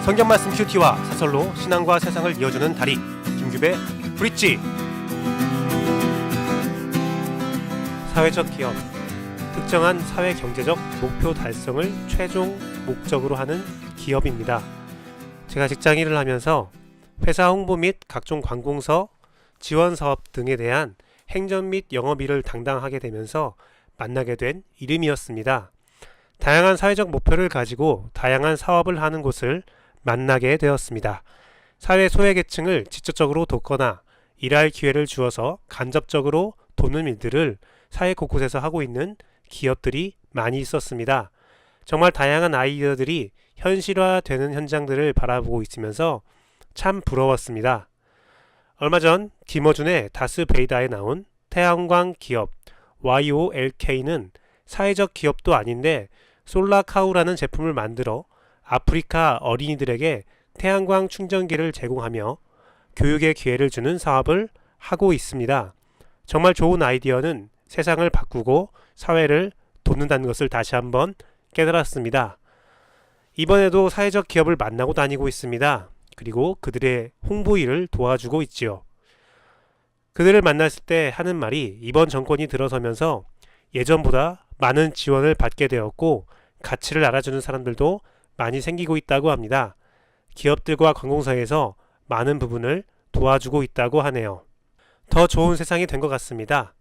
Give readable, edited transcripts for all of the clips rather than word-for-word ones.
성경 말씀 큐티와 사설로 신앙과 세상을 이어주는 다리 김규배 브릿지. 사회적 기업, 특정한 사회 경제적 목표 달성을 최종 목적으로 하는 기업입니다. 제가 직장인을 하면서 회사 홍보 및 각종 관공서, 지원 사업 등에 대한 행정 및 영업일을 담당하게 되면서 만나게 된 이름이었습니다. 다양한 사회적 목표를 가지고 다양한 사업을 하는 곳을 만나게 되었습니다. 사회 소외계층을 직접적으로 돕거나 일할 기회를 주어서 간접적으로 돕는 일들을 사회 곳곳에서 하고 있는 기업들이 많이 있었습니다. 정말 다양한 아이디어들이 현실화되는 현장들을 바라보고 있으면서 참 부러웠습니다. 얼마 전 김어준의 다스베이다에 나온 태양광 기업 YOLK는 사회적 기업도 아닌데 솔라카우라는 제품을 만들어 아프리카 어린이들에게 태양광 충전기를 제공하며 교육의 기회를 주는 사업을 하고 있습니다. 정말 좋은 아이디어는 세상을 바꾸고 사회를 돕는다는 것을 다시 한번 깨달았습니다. 이번에도 사회적 기업을 만나고 다니고 있습니다. 그리고 그들의 홍보 일을 도와주고 있지요. 그들을 만났을 때 하는 말이 이번 정권이 들어서면서 예전보다 많은 지원을 받게 되었고 가치를 알아주는 사람들도 많이 생기고 있다고 합니다. 기업들과 관공서에서 많은 부분을 도와주고 있다고 하네요. 더 좋은 세상이 된 것 같습니다.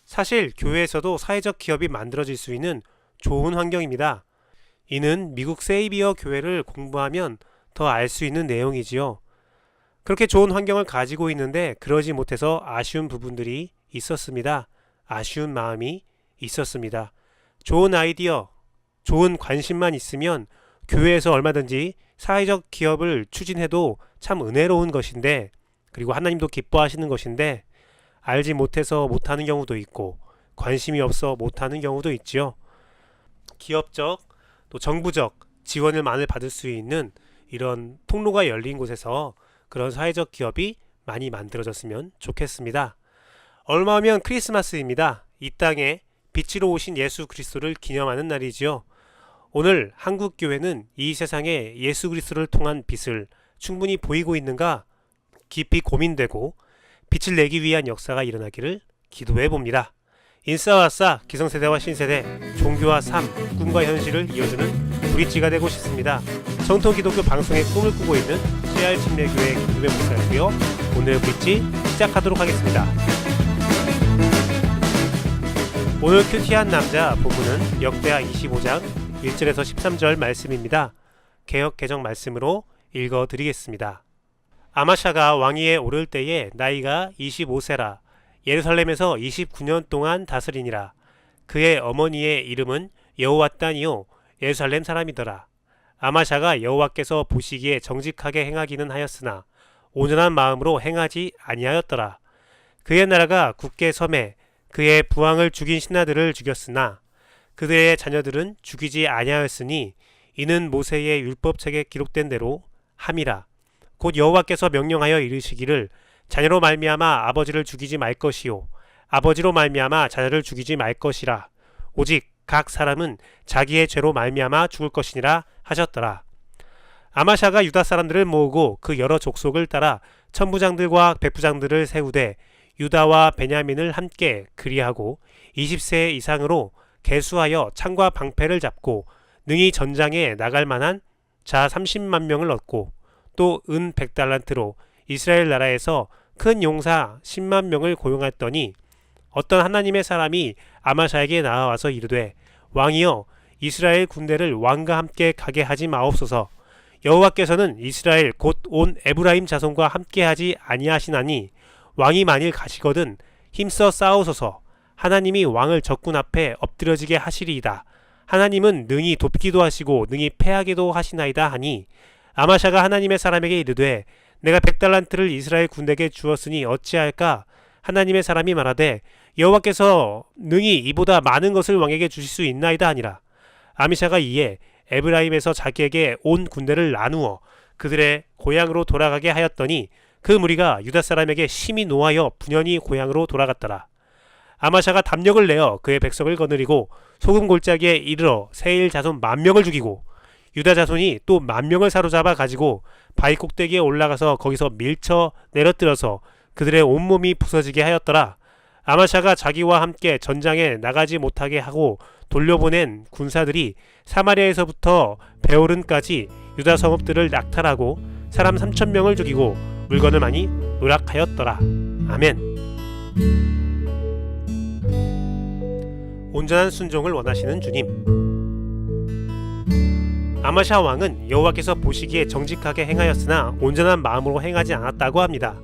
사실 교회에서도 사회적 기업이 만들어질 수 있는 좋은 환경입니다. 이는 미국 세이비어 교회를 공부하면 더 알 수 있는 내용이지요. 그렇게 좋은 환경을 가지고 있는데 그러지 못해서 아쉬운 부분들이 있었습니다. 아쉬운 마음이 있었습니다. 좋은 아이디어, 좋은 관심만 있으면 교회에서 얼마든지 사회적 기업을 추진해도 참 은혜로운 것인데, 그리고 하나님도 기뻐하시는 것인데 알지 못해서 못하는 경우도 있고 관심이 없어 못하는 경우도 있지요. 기업적 또 정부적 지원을 많이 받을 수 있는 이런 통로가 열린 곳에서 그런 사회적 기업이 많이 만들어졌으면 좋겠습니다. 얼마 후면 크리스마스입니다. 이 땅에 빛으로 오신 예수 그리스도를 기념하는 날이지요. 오늘 한국 교회는 이 세상에 예수 그리스도를 통한 빛을 충분히 보이고 있는가 깊이 고민되고 빛을 내기 위한 역사가 일어나기를 기도해 봅니다. 인싸와 싸, 기성세대와 신세대, 종교와 삶, 꿈과 현실을 이어주는 브릿지가 되고 싶습니다. 정통 기독교 방송의 꿈을 꾸고 있는 CR 침례교회 김규배 목사이고요. 오늘 브릿지 시작하도록 하겠습니다. 오늘 큐티한 남자 본문은 역대하 25장 1절에서 13절 말씀입니다. 개역 개정 말씀으로 읽어드리겠습니다. 아마샤가 왕위에 오를 때에 나이가 25세라 예루살렘에서 29년 동안 다스리니라. 그의 어머니의 이름은 여호와단이요 예루살렘 사람이더라. 아마샤가 여호와께서 보시기에 정직하게 행하기는 하였으나 온전한 마음으로 행하지 아니하였더라. 그의 나라가 굳게 섬에 그의 부왕을 죽인 신하들을 죽였으나 그들의 자녀들은 죽이지 아니하였으니 이는 모세의 율법책에 기록된 대로 함이라. 곧 여호와께서 명령하여 이르시기를 자녀로 말미암아 아버지를 죽이지 말 것이요 아버지로 말미암아 자녀를 죽이지 말 것이라. 오직 각 사람은 자기의 죄로 말미암아 죽을 것이니라 하셨더라. 아마샤가 유다 사람들을 모으고 그 여러 족속을 따라 천부장들과 백부장들을 세우되 유다와 베냐민을 함께 그리하고 20세 이상으로 계수하여 창과 방패를 잡고 능히 전장에 나갈 만한 자 30만 명을 얻고 또 은 100달란트로 이스라엘 나라에서 큰 용사 10만 명을 고용했더니 어떤 하나님의 사람이 아마샤에게 나와서 이르되 왕이여 이스라엘 군대를 왕과 함께 가게 하지 마옵소서. 여호와께서는 이스라엘 곧 온 에브라임 자손과 함께 하지 아니하시나니 왕이 만일 가시거든 힘써 싸우소서. 하나님이 왕을 적군 앞에 엎드려지게 하시리이다. 하나님은 능히 돕기도 하시고 능히 패하기도 하시나이다 하니 아마샤가 하나님의 사람에게 이르되 내가 100달란트를 이스라엘 군대에게 주었으니 어찌할까? 하나님의 사람이 말하되 여호와께서 능히 이보다 많은 것을 왕에게 주실 수 있나이다 하니라. 아미샤가 이에 에브라임에서 자기에게 온 군대를 나누어 그들의 고향으로 돌아가게 하였더니 그 무리가 유다 사람에게 심히 노하여 분연히 고향으로 돌아갔더라. 아마샤가 담력을 내어 그의 백성을 거느리고 소금 골짜기에 이르러 세일 자손 10,000명을 죽이고 유다 자손이 또 10,000명을 사로잡아 가지고 바위 꼭대기에 올라가서 거기서 밀쳐 내려뜨려서 그들의 온몸이 부서지게 하였더라. 아마샤가 자기와 함께 전장에 나가지 못하게 하고 돌려보낸 군사들이 사마리아에서부터 베오른까지 유다 성읍들을 낙탈하고 사람 3,000명을 죽이고 물건을 많이 노략하였더라. 아멘. 온전한 순종을 원하시는 주님. 아마샤 왕은 여호와께서 보시기에 정직하게 행하였으나 온전한 마음으로 행하지 않았다고 합니다.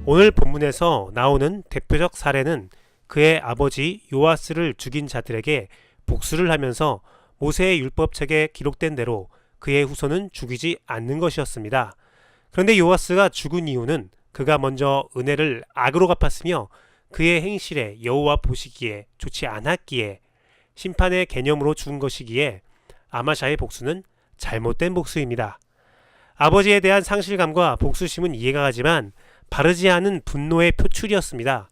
오늘 본문에서 나오는 대표적 사례는 그의 아버지 요아스를 죽인 자들에게 복수를 하면서 모세의 율법책에 기록된 대로 그의 후손은 죽이지 않는 것이었습니다. 그런데 요아스가 죽은 이유는 그가 먼저 은혜를 악으로 갚았으며 그의 행실에 여호와 보시기에 좋지 않았기에 심판의 개념으로 죽은 것이기에 아마샤의 복수는 잘못된 복수입니다. 아버지에 대한 상실감과 복수심은 이해가 가지만 바르지 않은 분노의 표출이었습니다.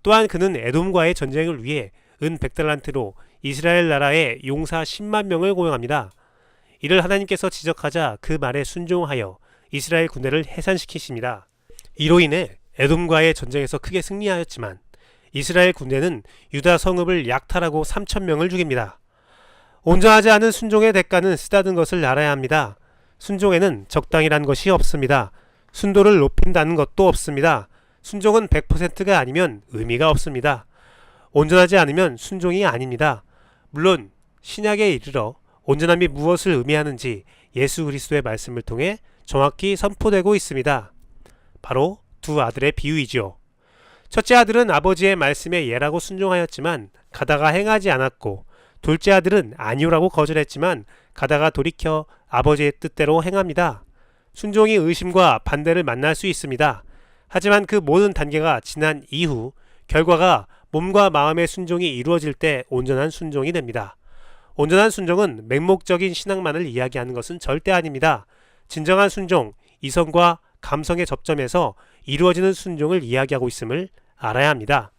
또한 그는 에돔과의 전쟁을 위해 은 100달란트로 이스라엘 나라의 용사 10만 명을 고용합니다. 이를 하나님께서 지적하자 그 말에 순종하여 이스라엘 군대를 해산시키십니다. 이로 인해 에돔과의 전쟁에서 크게 승리하였지만 이스라엘 군대는 유다 성읍을 약탈하고 3,000명을 죽입니다. 온전하지 않은 순종의 대가는 쓰다든 것을 알아야 합니다. 순종에는 적당이란 것이 없습니다. 순도를 높인다는 것도 없습니다. 순종은 100%가 아니면 의미가 없습니다. 온전하지 않으면 순종이 아닙니다. 물론 신약에 이르러 온전함이 무엇을 의미하는지 예수 그리스도의 말씀을 통해 정확히 선포되고 있습니다. 바로 두 아들의 비유이지요. 첫째 아들은 아버지의 말씀에 예라고 순종하였지만 가다가 행하지 않았고, 둘째 아들은 아니오라고 거절했지만 가다가 돌이켜 아버지의 뜻대로 행합니다. 순종이 의심과 반대를 만날 수 있습니다. 하지만 그 모든 단계가 지난 이후 결과가 몸과 마음의 순종이 이루어질 때 온전한 순종이 됩니다. 온전한 순종은 맹목적인 신앙만을 이야기하는 것은 절대 아닙니다. 진정한 순종, 이성과 감성의 접점에서 이루어지는 순종을 이야기하고 있음을 알아야 합니다.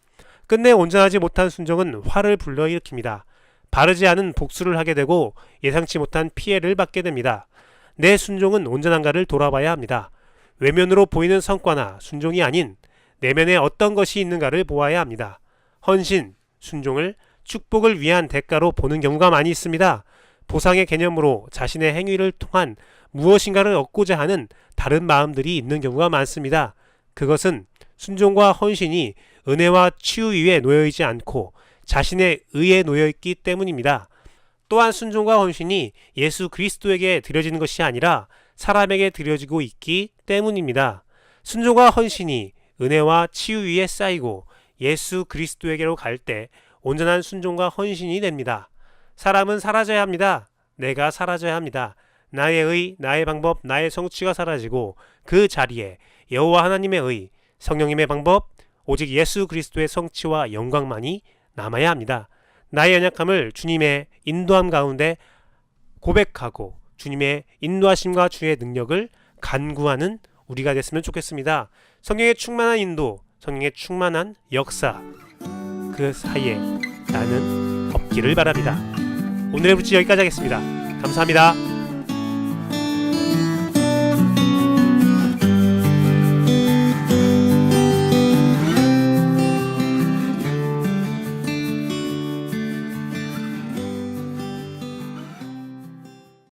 끝내 온전하지 못한 순종은 화를 불러일으킵니다. 바르지 않은 복수를 하게 되고 예상치 못한 피해를 받게 됩니다. 내 순종은 온전한가를 돌아봐야 합니다. 외면으로 보이는 성과나 순종이 아닌 내면에 어떤 것이 있는가를 보아야 합니다. 헌신, 순종을 축복을 위한 대가로 보는 경우가 많이 있습니다. 보상의 개념으로 자신의 행위를 통한 무엇인가를 얻고자 하는 다른 마음들이 있는 경우가 많습니다. 그것은 순종과 헌신이 은혜와 치유 위에 놓여있지 않고 자신의 의에 놓여있기 때문입니다. 또한 순종과 헌신이 예수 그리스도에게 드려지는 것이 아니라 사람에게 드려지고 있기 때문입니다. 순종과 헌신이 은혜와 치유 위에 쌓이고 예수 그리스도에게로 갈 때 온전한 순종과 헌신이 됩니다. 사람은 사라져야 합니다. 내가 사라져야 합니다. 나의 의, 나의 방법, 나의 성취가 사라지고 그 자리에 여호와 하나님의 의, 성령님의 방법, 오직 예수 그리스도의 성취와 영광만이 남아야 합니다. 나의 연약함을 주님의 인도함 가운데 고백하고 주님의 인도하심과 주의 능력을 간구하는 우리가 됐으면 좋겠습니다. 성령의 충만한 인도, 성령의 충만한 역사, 그 사이에 나는 없기를 바랍니다. 오늘의 브릿지 여기까지 하겠습니다. 감사합니다.